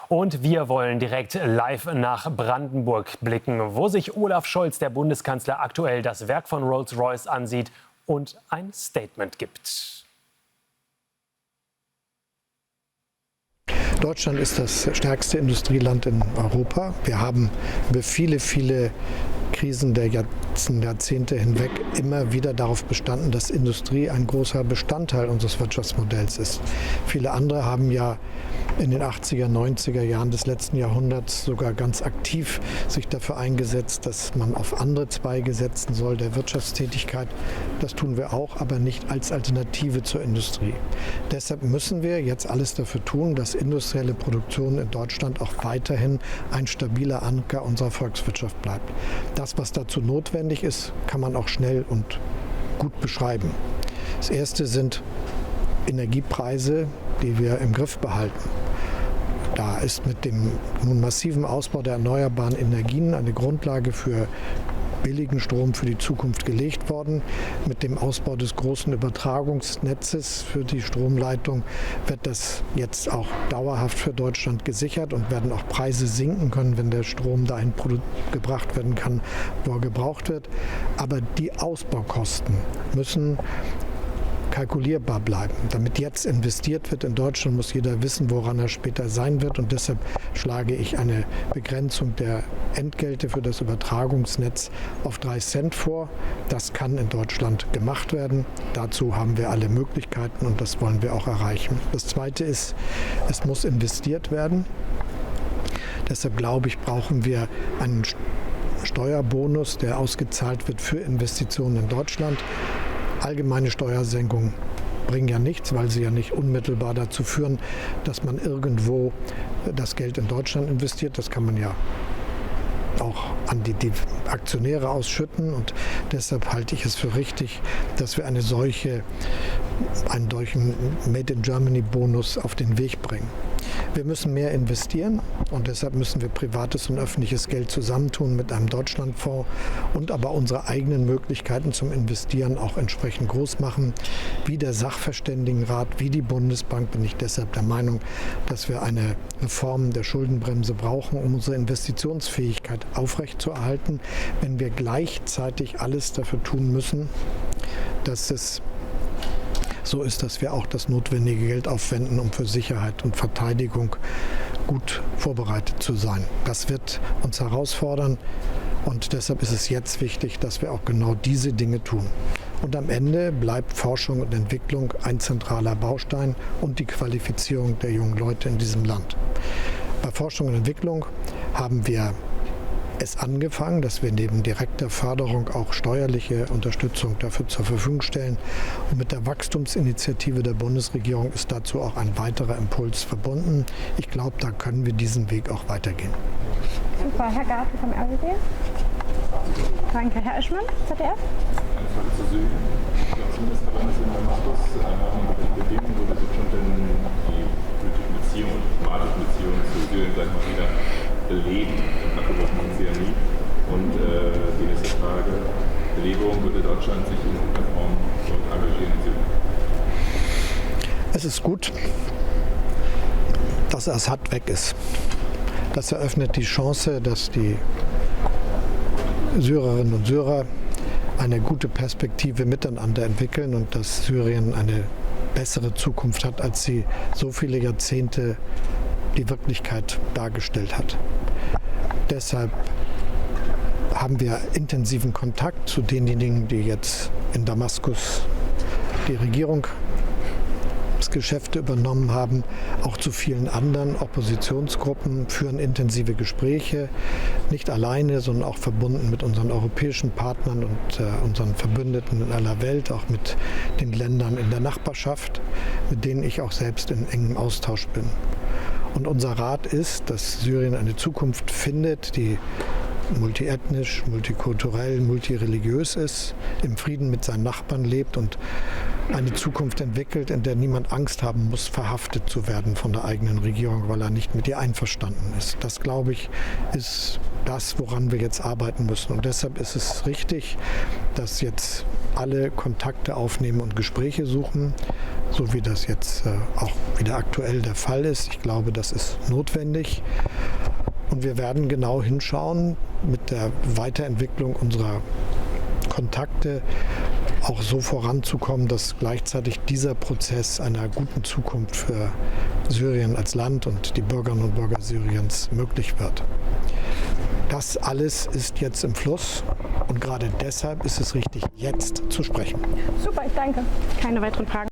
Und wir wollen direkt live nach Brandenburg blicken, wo sich Olaf Scholz, der Bundeskanzler, aktuell das Werk von Rolls-Royce ansieht und ein Statement gibt. Deutschland ist das stärkste Industrieland in Europa. Wir haben über viele Krisen der Jahrzehnte hinweg immer wieder darauf bestanden, dass Industrie ein großer Bestandteil unseres Wirtschaftsmodells ist. Viele andere haben ja in den 80er, 90er Jahren des letzten Jahrhunderts sogar ganz aktiv sich dafür eingesetzt, dass man auf andere Zweige setzen soll der Wirtschaftstätigkeit. Das tun wir auch, aber nicht als Alternative zur Industrie. Deshalb müssen wir jetzt alles dafür tun, dass industrielle Produktion in Deutschland auch weiterhin ein stabiler Anker unserer Volkswirtschaft bleibt. Das, was dazu notwendig ist, kann man auch schnell und gut beschreiben. Das erste sind Energiepreise, die wir im Griff behalten. Da ist mit dem nun massiven Ausbau der erneuerbaren Energien eine Grundlage für billigen Strom für die Zukunft gelegt worden. Mit dem Ausbau des großen Übertragungsnetzes für die Stromleitung wird das jetzt auch dauerhaft für Deutschland gesichert und werden auch Preise sinken können, wenn der Strom dahin gebracht werden kann, wo er gebraucht wird. Aber die Ausbaukosten müssen kalkulierbar bleiben. Damit jetzt investiert wird in Deutschland, muss jeder wissen, woran er später sein wird. Und deshalb schlage ich eine Begrenzung der Entgelte für das Übertragungsnetz auf 3 Cent vor. Das kann in Deutschland gemacht werden. Dazu haben wir alle Möglichkeiten und das wollen wir auch erreichen. Das Zweite ist, es muss investiert werden. Deshalb glaube ich, brauchen wir einen Steuerbonus, der ausgezahlt wird für Investitionen in Deutschland. Allgemeine Steuersenkungen bringen ja nichts, weil sie ja nicht unmittelbar dazu führen, dass man irgendwo das Geld in Deutschland investiert. Das kann man ja auch an die Aktionäre ausschütten. Und deshalb halte ich es für richtig, dass wir einen solchen Made in Germany Bonus auf den Weg bringen. Wir müssen mehr investieren und deshalb müssen wir privates und öffentliches Geld zusammentun mit einem Deutschlandfonds und aber unsere eigenen Möglichkeiten zum Investieren auch entsprechend groß machen. Wie der Sachverständigenrat, wie die Bundesbank bin ich deshalb der Meinung, dass wir eine Reform der Schuldenbremse brauchen, um unsere Investitionsfähigkeit aufrechtzuerhalten, wenn wir gleichzeitig alles dafür tun müssen, dass es so ist, dass wir auch das notwendige Geld aufwenden, um für Sicherheit und Verteidigung gut vorbereitet zu sein. Das wird uns herausfordern und deshalb ist es jetzt wichtig, dass wir auch genau diese Dinge tun. Und am Ende bleibt Forschung und Entwicklung ein zentraler Baustein und die Qualifizierung der jungen Leute in diesem Land. Bei Forschung und Entwicklung haben wir es angefangen, dass wir neben direkter Förderung auch steuerliche Unterstützung dafür zur Verfügung stellen. Und mit der Wachstumsinitiative der Bundesregierung ist dazu auch ein weiterer Impuls verbunden. Ich glaube, da können wir diesen Weg auch weitergehen. Super, Herr Garten vom RBB. Danke, Herr Eschmann, ZDF. Eine Frage zu Syrien. Das Ministerland in Damaskus begeben wurde sich schon denn die politischen Beziehungen, diplomatischen Beziehungen zu Syrien, sag ich mal, wieder beleben, abgebrochen sind sie ja nie. Und die nächste Frage, Belebung, würde Deutschland sich in irgendeiner Form engagieren in Syrien? Es ist gut, dass Assad weg ist. Das eröffnet die Chance, dass die Syrerinnen und Syrer eine gute Perspektive miteinander entwickeln und dass Syrien eine bessere Zukunft hat, als sie so viele Jahrzehnte die Wirklichkeit dargestellt hat. Deshalb haben wir intensiven Kontakt zu denjenigen, die jetzt in Damaskus die Regierungsgeschäfte übernommen haben, auch zu vielen anderen Oppositionsgruppen, führen intensive Gespräche, nicht alleine, sondern auch verbunden mit unseren europäischen Partnern und unseren Verbündeten in aller Welt, auch mit den Ländern in der Nachbarschaft, mit denen ich auch selbst in engem Austausch bin. Und unser Rat ist, dass Syrien eine Zukunft findet, die multiethnisch, multikulturell, multireligiös ist, im Frieden mit seinen Nachbarn lebt und eine Zukunft entwickelt, in der niemand Angst haben muss, verhaftet zu werden von der eigenen Regierung, weil er nicht mit ihr einverstanden ist. Das, glaube ich, ist das, woran wir jetzt arbeiten müssen. Und deshalb ist es richtig, dass jetzt alle Kontakte aufnehmen und Gespräche suchen. so wie das jetzt auch wieder aktuell der Fall ist. Ich glaube, das ist notwendig. Und wir werden genau hinschauen mit der Weiterentwicklung unserer Kontakte auch so voranzukommen, dass gleichzeitig dieser Prozess einer guten Zukunft für Syrien als Land und die Bürgerinnen und Bürger Syriens möglich wird. Das alles ist jetzt im Fluss und gerade deshalb ist es richtig, jetzt zu sprechen. Super, ich danke. Keine weiteren Fragen.